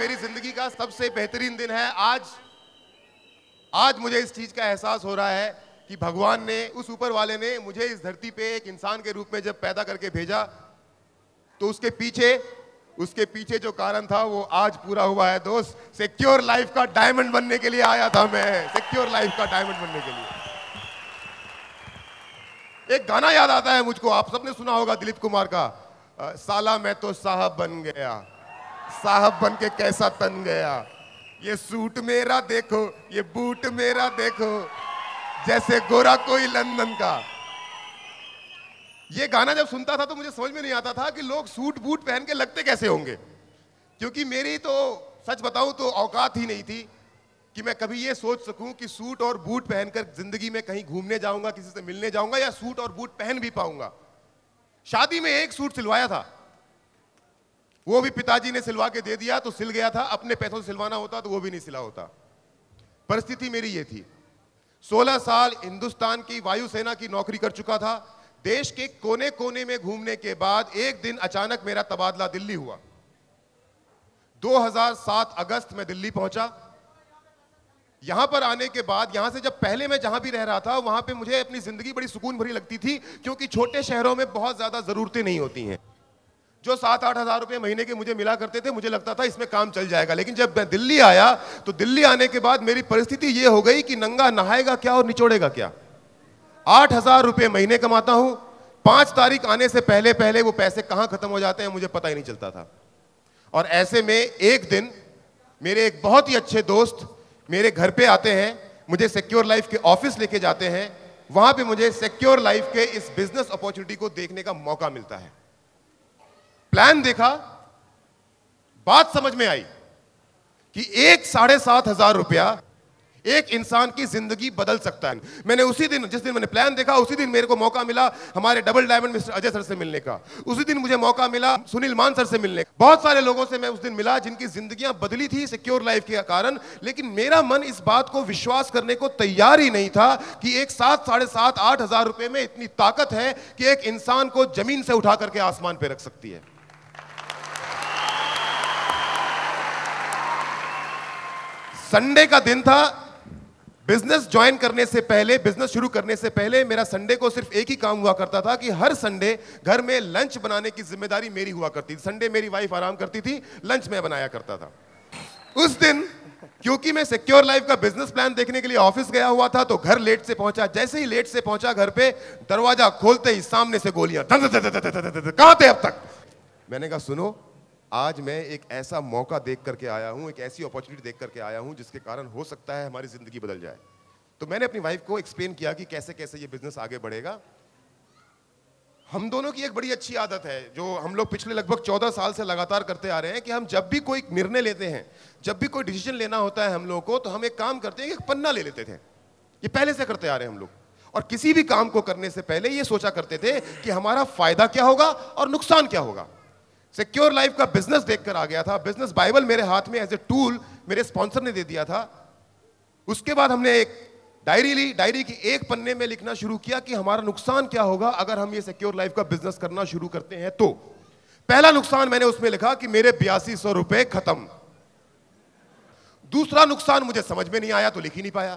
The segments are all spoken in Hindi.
मेरी जिंदगी का सबसे बेहतरीन दिन है। आज मुझे इस चीज का एहसास हो रहा है कि भगवान ने, उस ऊपर वाले ने मुझे इस धरती पे एक इंसान के रूप में जब पैदा करके भेजा, तो उसके पीछे जो कारण था वो आज पूरा हुआ है दोस्त। सिक्योर लाइफ का डायमंड बनने के लिए आया था मैं, सिक्योर लाइफ का डायमंड बनने के लिए। एक गाना याद आता है मुझको, आप सबने सुना होगा, दिलीप कुमार का, साला मैं तो साहब बन गया, साहब बन के कैसा तन गया, ये सूट मेरा देखो, ये बूट मेरा देखो, जैसे गोरा कोई लंदन का। ये गाना जब सुनता था तो मुझे समझ में नहीं आता था कि लोग सूट बूट पहन के लगते कैसे होंगे, क्योंकि मेरी तो सच बताऊं तो औकात ही नहीं थी कि मैं कभी ये सोच सकूं कि सूट और बूट पहनकर जिंदगी में कहीं घूमने जाऊंगा, किसी से मिलने जाऊंगा, या सूट और बूट पहन भी पाऊंगा। शादी में एक सूट सिलवाया था, वो भी पिताजी ने सिलवा के दे दिया तो सिल गया था, अपने पैसों से सिलवाना होता तो वो भी नहीं सिला होता। परिस्थिति मेरी ये थी। 16 साल हिंदुस्तान की वायुसेना की नौकरी कर चुका था। देश के कोने कोने में घूमने के बाद एक दिन अचानक मेरा तबादला दिल्ली हुआ। 2007 अगस्त में दिल्ली पहुंचा। यहां पर आने के बाद, यहां से जब पहले मैं जहां भी रह रहा था वहां पे मुझे अपनी जिंदगी बड़ी सुकून भरी लगती थी, क्योंकि छोटे शहरों में बहुत ज्यादा जरूरतें नहीं होती हैं। जो 7-8 हजार रुपए महीने के मुझे मिला करते थे, मुझे लगता था इसमें काम चल जाएगा। लेकिन जब मैं दिल्ली आया तो दिल्ली आने के बाद मेरी परिस्थिति यह हो गई कि नंगा नहाएगा क्या और निचोड़ेगा क्या। 8,000 रुपए महीने कमाता हूं, 5 तारीख आने से पहले पहले वो पैसे कहां खत्म हो जाते हैं मुझे पता ही नहीं चलता था। और ऐसे में एक दिन मेरे एक बहुत ही अच्छे दोस्त मेरे घर पे आते हैं, मुझे सिक्योर लाइफ के ऑफिस लेके जाते हैं। वहां पे मुझे सिक्योर लाइफ के इस बिजनेस अपॉर्चुनिटी को देखने का मौका मिलता है। प्लान देखा, बात समझ में आई कि 1,7,500 रुपया एक इंसान की जिंदगी बदल सकता है। मैंने उसी दिन, जिस दिन मैंने प्लान देखा, उसी दिन मेरे को मौका मिला हमारे double diamond mister Ajay sir से मिलने का। उसी दिन मुझे मौका मिला सुनील मान सर से मिलने का। बहुत सारे लोगों से मैं उस दिन मिला जिनकी जिंदगियां बदली थी सिक्योर लाइफ के कारण। लेकिन मेरा मन इस बात को विश्वास करने को तैयार ही नहीं था कि एक 7, 7,500, 8,000 रुपए में इतनी ताकत है कि एक इंसान को जमीन से उठा करके आसमान पे रख सकती है। संडे का दिन था। बिजनेस ज्वाइन करने से पहले, बिजनेस शुरू करने से पहले मेरा संडे को सिर्फ एक ही काम हुआ करता था कि हर संडे घर में लंच बनाने की जिम्मेदारी मेरी हुआ करती थी। संडे मेरी वाइफ आराम करती थी, लंच मैं बनाया करता था। उस दिन क्योंकि मैं सिक्योर लाइफ का बिजनेस प्लान देखने के लिए ऑफिस गया हुआ था तो घर लेट से पहुंचा। जैसे ही लेट से पहुंचा घर पे, दरवाजा खोलते ही सामने से गोलियां, कहां थे अब तक। मैंने कहा सुनो, आज मैं एक ऐसा मौका देख करके आया हूं, एक ऐसी अपॉर्चुनिटी देख करके आया हूं जिसके कारण हो सकता है हमारी जिंदगी बदल जाए। तो मैंने अपनी वाइफ को एक्सप्लेन किया कि कैसे कैसे ये बिजनेस आगे बढ़ेगा। हम दोनों की एक बड़ी अच्छी आदत है जो हम लोग पिछले लगभग 14 साल से लगातार करते आ रहे हैं कि हम जब भी कोई निर्णय लेते हैं, जब भी कोई डिसीजन लेना होता है हम लोगों को, तो हम एक काम करते हैं कि एक पन्ना ले लेते थे। ये पहले से करते आ रहे हैं हम लोग। और किसी भी काम को करने से पहले ये सोचा करते थे कि हमारा फायदा क्या होगा और नुकसान क्या होगा। सिक्योर लाइफ का बिजनेस देखकर आ गया था। बिजनेस बाइबल मेरे हाथ में एज ए टूल मेरे स्पॉन्सर ने दे दिया था। उसके बाद हमने एक डायरी ली। डायरी की एक पन्ने में लिखना शुरू किया कि हमारा नुकसान क्या होगा अगर हम ये सिक्योर लाइफ का बिजनेस करना शुरू करते हैं। तो पहला नुकसान मैंने उसमें लिखा कि मेरे 8200 रुपए खत्म। दूसरा नुकसान मुझे समझ में नहीं आया तो लिख ही नहीं पाया।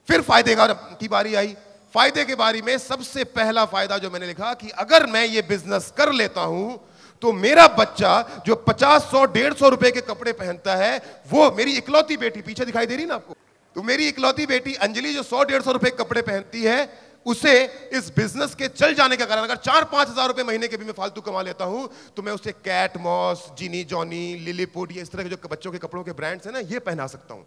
फिर फायदे की बारी आई। फायदे के बारे में सबसे पहला फायदा जो मैंने लिखा कि अगर मैं ये बिजनेस कर लेता हूं तो मेरा बच्चा जो 50, 100, 150 रुपए के कपड़े पहनता है, वो मेरी इकलौती बेटी, पीछे दिखाई दे रही ना आपको, तो मेरी इकलौती बेटी अंजलि जो 100, 150 रुपए के कपड़े पहनती है, उसे इस बिजनेस के चल जाने के कारण अगर 4-5 हजार रुपए महीने के भी मैं फालतू कमा लेता हूं तो मैं उसे कैट मॉस, जिनी जॉनी, लिलीपुट, ये इस तरह के जो बच्चों के कपड़ों के ब्रांड्स हैं ना, ये पहना सकता हूं।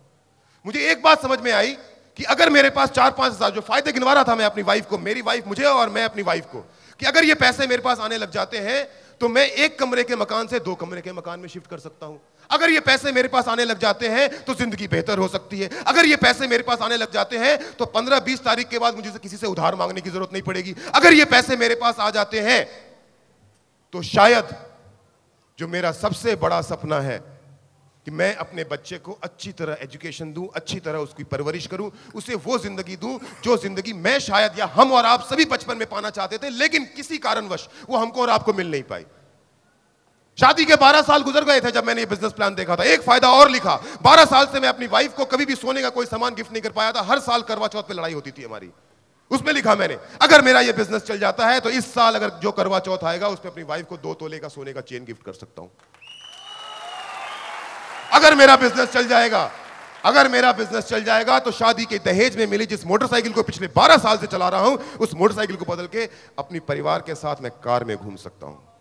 मुझे एक बात समझ में आई कि अगर मेरे पास 4-5 हजार, जो फायदे गिनवा रहा था मैं अपनी वाइफ को, मेरी वाइफ मुझे और मैं अपनी वाइफ को, कि अगर ये पैसे मेरे पास आने लग जाते हैं तो मैं 1 कमरे के मकान से 2 कमरे के मकान में शिफ्ट कर सकता हूं। अगर ये पैसे मेरे पास आने लग जाते हैं तो जिंदगी बेहतर हो सकती है। अगर ये पैसे मेरे पास आने लग जाते हैं तो 15-20 तारीख के बाद मुझे किसी से उधार मांगने की जरूरत नहीं पड़ेगी। अगर ये पैसे मेरे पास आ जाते हैं तो शायद जो मेरा सबसे बड़ा सपना है कि मैं अपने बच्चे को अच्छी तरह एजुकेशन दूं, अच्छी तरह उसकी परवरिश करूं, उसे वो जिंदगी दूं जो जिंदगी मैं शायद या हम और आप सभी बचपन में पाना चाहते थे, लेकिन किसी कारणवश वो हमको और आपको मिल नहीं पाई। शादी के 12 साल गुजर गए थे जब मैंने ये बिजनेस प्लान देखा था। एक फायदा और लिखा, 12 साल से मैं अपनी वाइफ को कभी भी सोने का कोई सामान गिफ्ट नहीं कर पाया था। हर साल करवा चौथ पे लड़ाई होती थी हमारी। उसमें लिखा मैंने, अगर मेरा ये बिजनेस चल जाता है तो इस साल अगर जो करवा चौथ आएगा उसमें अपनी वाइफ को 2 तोले का सोने का चेन गिफ्ट कर सकता हूं। अगर मेरा बिजनेस चल जाएगा, अगर मेरा बिजनेस चल जाएगा तो शादी के दहेज में मिली जिस मोटरसाइकिल को पिछले 12 साल से चला रहा हूं, उस मोटरसाइकिल को बदल के अपनी परिवार के साथ मैं कार में घूम सकता हूं।